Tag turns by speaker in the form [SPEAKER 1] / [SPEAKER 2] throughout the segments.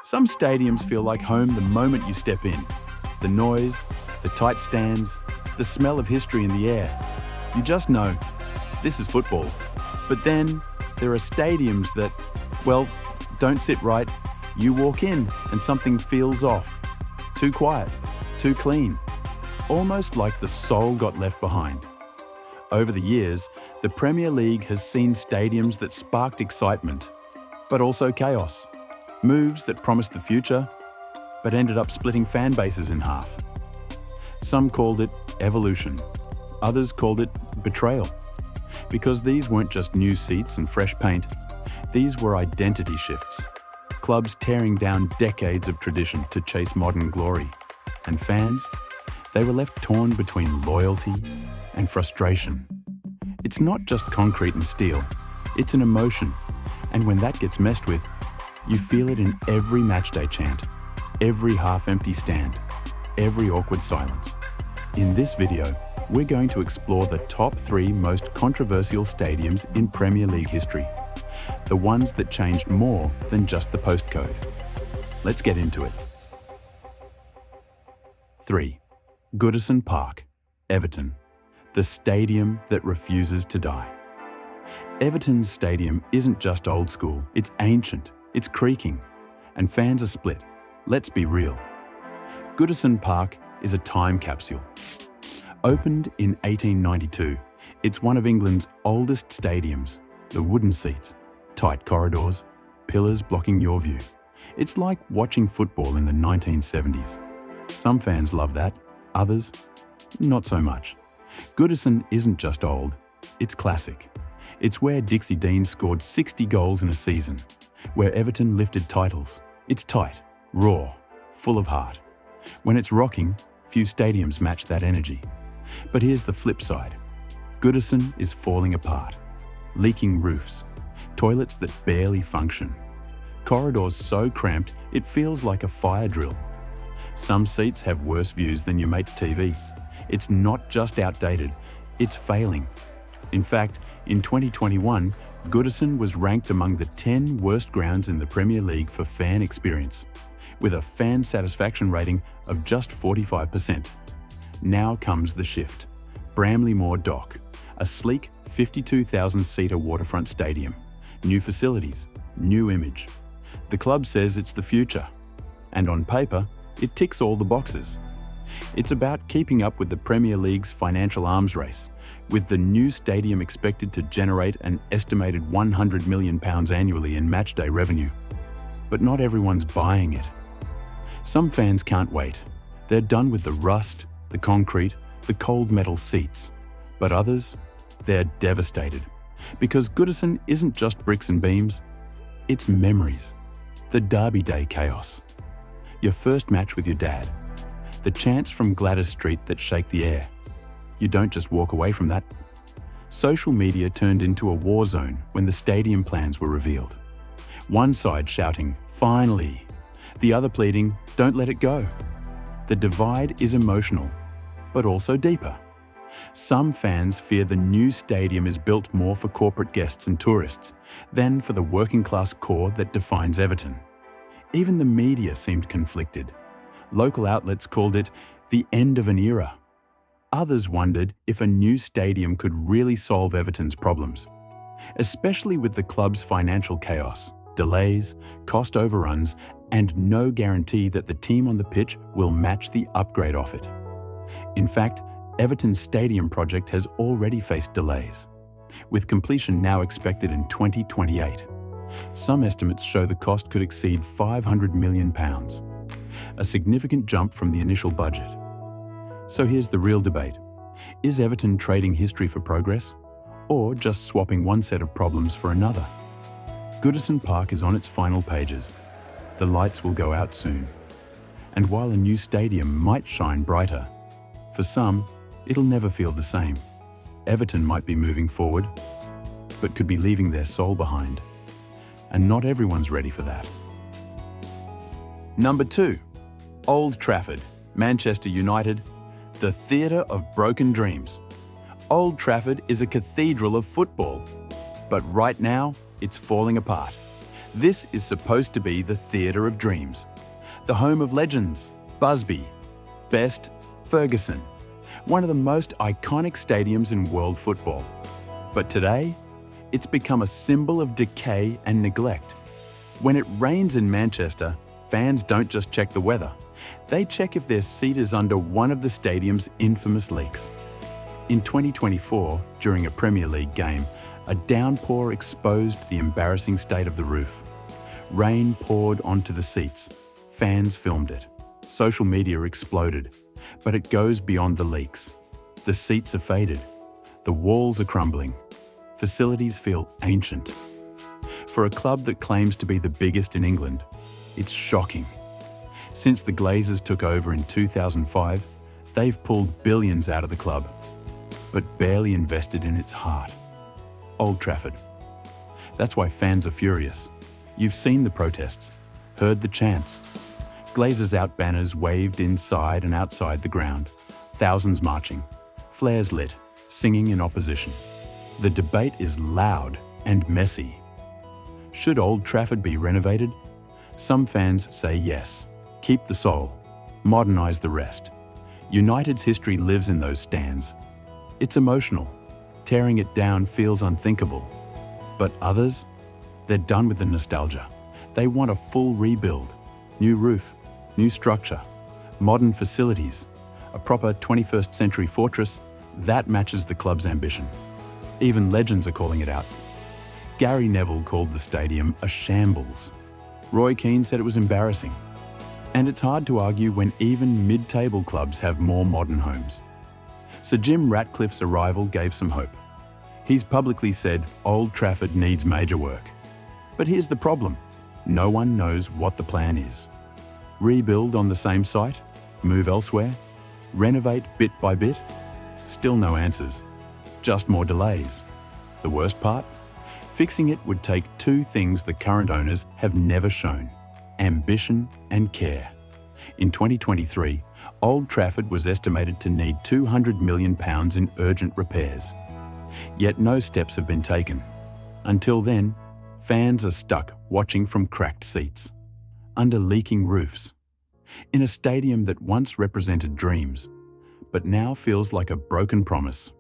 [SPEAKER 1] Some stadiums feel like home the moment you step in. The noise, the tight stands, the smell of history in the air. You just know, this is football. But then, there are stadiums that, well, don't sit right. You walk in and something feels off. Too quiet, too clean. Almost like the soul got left behind. Over the years, the Premier League has seen stadiums that sparked excitement, but also chaos. Moves that promised the future, but ended up splitting fan bases in half. Some called it evolution. Others called it betrayal. Because these weren't just new seats and fresh paint, these were identity shifts. Clubs tearing down decades of tradition to chase modern glory. And fans, they were left torn between loyalty and frustration. It's not just concrete and steel, it's an emotion. And when that gets messed with, you feel it in every matchday chant, every half-empty stand, every awkward silence. In this video, we're going to explore the top 3 most controversial stadiums in Premier League history. The ones that changed more than just the postcode. Let's get into it. 3. Goodison Park, Everton. The stadium that refuses to die. Everton's stadium isn't just old school, it's ancient, it's creaking, and fans are split. Let's be real. Goodison Park is a time capsule. Opened in 1892, it's one of England's oldest stadiums. The wooden seats, tight corridors, pillars blocking your view. It's like watching football in the 1970s. Some fans love that, others, not so much. Goodison isn't just old, it's classic. It's where Dixie Dean scored 60 goals in a season, where Everton lifted titles. It's tight, raw, full of heart. When it's rocking, few stadiums match that energy. But here's the flip side. Goodison is falling apart. Leaking roofs, toilets that barely function, corridors so cramped it feels like a fire drill. Some seats have worse views than your mate's TV. It's not just outdated, it's failing. In fact, in 2021, Goodison was ranked among the 10 worst grounds in the Premier League for fan experience, with a fan satisfaction rating of just 45%. Now comes the shift. Bramley Moor Dock, a sleek 52,000-seater waterfront stadium. New facilities, new image. The club says it's the future, and on paper, it ticks all the boxes. It's about keeping up with the Premier League's financial arms race, with the new stadium expected to generate an estimated £100 million annually in matchday revenue. But not everyone's buying it. Some fans can't wait. They're done with the rust, the concrete, the cold metal seats. But others, they're devastated. Because Goodison isn't just bricks and beams, it's memories. The Derby Day chaos. Your first match with your dad. The chants from Gladys Street that shake the air. You don't just walk away from that. Social media turned into a war zone when the stadium plans were revealed. One side shouting, "Finally!" The other pleading, "Don't let it go." The divide is emotional, but also deeper. Some fans fear the new stadium is built more for corporate guests and tourists than for the working-class core that defines Everton. Even the media seemed conflicted. Local outlets called it the end of an era. Others wondered if a new stadium could really solve Everton's problems, especially with the club's financial chaos, delays, cost overruns, and no guarantee that the team on the pitch will match the upgrade of it. In fact, Everton's stadium project has already faced delays, with completion now expected in 2028. Some estimates show the cost could exceed £500 million, a significant jump from the initial budget. So here's the real debate. Is Everton trading history for progress, or just swapping one set of problems for another? Goodison Park is on its final pages. The lights will go out soon. And while a new stadium might shine brighter, for some, it'll never feel the same. Everton might be moving forward, but could be leaving their soul behind. And not everyone's ready for that. Number 2. Old Trafford, Manchester United, the theatre of broken dreams. Old Trafford is a cathedral of football, but right now, it's falling apart. This is supposed to be the theatre of dreams, the home of legends, Busby, Best, Ferguson, one of the most iconic stadiums in world football. But today, it's become a symbol of decay and neglect. When it rains in Manchester, fans don't just check the weather, they check if their seat is under one of the stadium's infamous leaks. In 2024, during a Premier League game, a downpour exposed the embarrassing state of the roof. Rain poured onto the seats. Fans filmed it. Social media exploded. But it goes beyond the leaks. The seats are faded. The walls are crumbling. Facilities feel ancient. For a club that claims to be the biggest in England, it's shocking. Since the Glazers took over in 2005, they've pulled billions out of the club, but barely invested in its heart. Old Trafford. That's why fans are furious. You've seen the protests, heard the chants. Glazers out banners waved inside and outside the ground, thousands marching, flares lit, singing in opposition. The debate is loud and messy. Should Old Trafford be renovated? Some fans say yes. Keep the soul, modernise the rest. United's history lives in those stands. It's emotional. Tearing it down feels unthinkable. But others? They're done with the nostalgia. They want a full rebuild. New roof, new structure, modern facilities, a proper 21st century fortress that matches the club's ambition. Even legends are calling it out. Gary Neville called the stadium a shambles. Roy Keane said it was embarrassing. And it's hard to argue when even mid-table clubs have more modern homes. Sir Jim Ratcliffe's arrival gave some hope. He's publicly said Old Trafford needs major work. But here's the problem. No one knows what the plan is. Rebuild on the same site? Move elsewhere? Renovate bit by bit? Still no answers. Just more delays. The worst part? Fixing it would take two things the current owners have never shown: ambition and care. In 2023, Old Trafford was estimated to need £200 million in urgent repairs. Yet no steps have been taken. Until then, fans are stuck watching from cracked seats, under leaking roofs, in a stadium that once represented dreams, but now feels like a broken promise.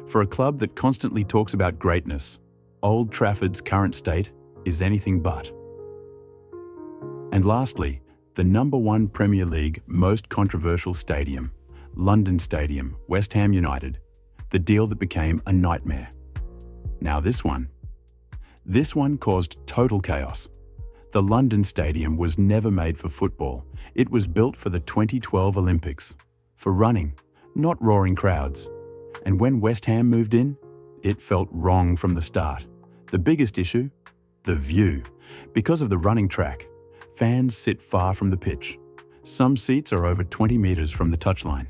[SPEAKER 1] For a club that constantly talks about greatness, Old Trafford's current state is anything but. And lastly, the #1 Premier League most controversial stadium, London Stadium, West Ham United, the deal that became a nightmare. Now this one caused total chaos. The London Stadium was never made for football. It was built for the 2012 Olympics, for running, not roaring crowds. And when West Ham moved in, it felt wrong from the start. The biggest issue? The view. Because of the running track, fans sit far from the pitch. Some seats are over 20 metres from the touchline.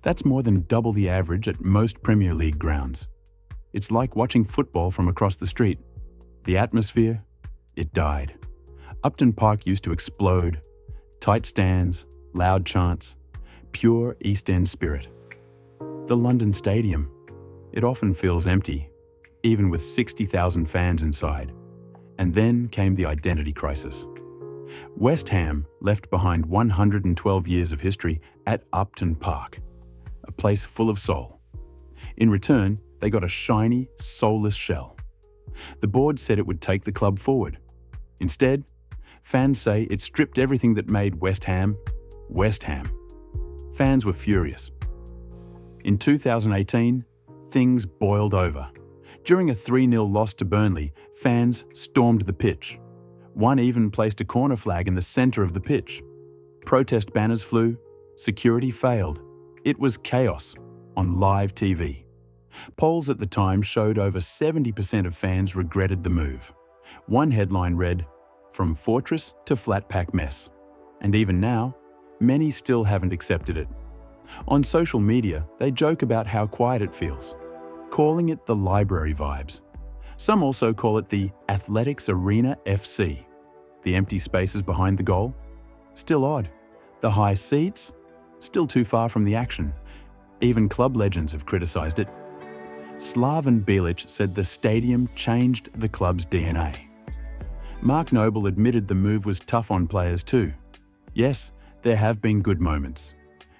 [SPEAKER 1] That's more than double the average at most Premier League grounds. It's like watching football from across the street. The atmosphere? It died. Upton Park used to explode. Tight stands, loud chants, pure East End spirit. The London Stadium? It often feels empty, even with 60,000 fans inside. And then came the identity crisis. West Ham left behind 112 years of history at Upton Park, a place full of soul. In return, they got a shiny, soulless shell. The board said it would take the club forward. Instead, fans say it stripped everything that made West Ham, West Ham. Fans were furious. In 2018, things boiled over. During a 3-0 loss to Burnley, fans stormed the pitch. One even placed a corner flag in the centre of the pitch. Protest banners flew. Security failed. It was chaos on live TV. Polls at the time showed over 70% of fans regretted the move. One headline read, "From fortress to flat pack mess." And even now, many still haven't accepted it. On social media, they joke about how quiet it feels, calling it the library vibes. Some also call it the Athletics Arena FC. The empty spaces behind the goal? Still odd. The high seats? Still too far from the action. Even club legends have criticised it. Slaven Bilic said the stadium changed the club's DNA. Mark Noble admitted the move was tough on players too. Yes, there have been good moments.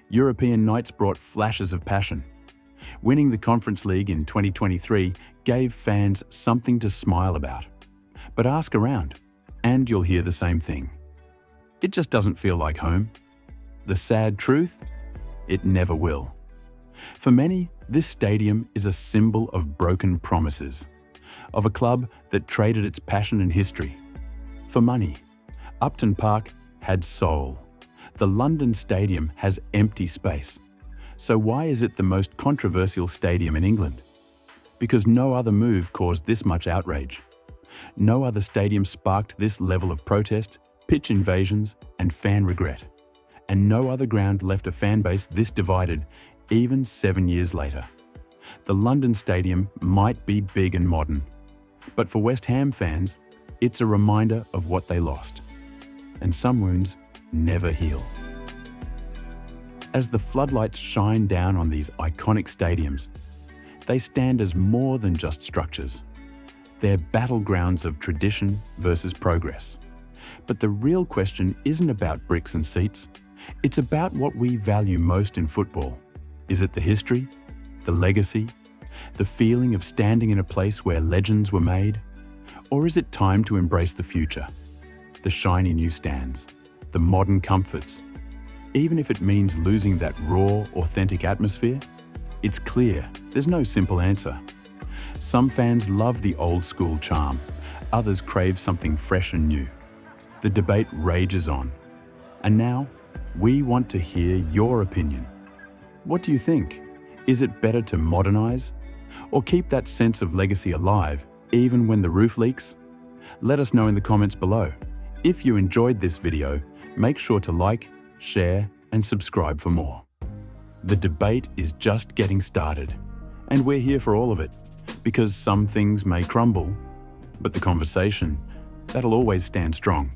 [SPEAKER 1] European nights brought flashes of passion. Winning the Conference League in 2023 gave fans something to smile about. But ask around, and you'll hear the same thing. It just doesn't feel like home. The sad truth? It never will. For many, this stadium is a symbol of broken promises, of a club that traded its passion and history for money. Upton Park had soul. The London Stadium has empty space. So why is it the most controversial stadium in England? Because no other move caused this much outrage. No other stadium sparked this level of protest, pitch invasions, and fan regret. And no other ground left a fan base this divided, even 7 years later. The London Stadium might be big and modern, but for West Ham fans, it's a reminder of what they lost. And some wounds never heal. As the floodlights shine down on these iconic stadiums, they stand as more than just structures. They're battlegrounds of tradition versus progress. But the real question isn't about bricks and seats. It's about what we value most in football. Is it the history, the legacy, the feeling of standing in a place where legends were made? Or is it time to embrace the future? The shiny new stands, the modern comforts. Even if it means losing that raw, authentic atmosphere, it's clear there's no simple answer. Some fans love the old school charm, others crave something fresh and new. The debate rages on. And now, we want to hear your opinion. What do you think? Is it better to modernize? Or keep that sense of legacy alive, even when the roof leaks? Let us know in the comments below. If you enjoyed this video, make sure to like, share, and subscribe for more. The debate is just getting started, and we're here for all of it, because some things may crumble, but the conversation, that'll always stand strong.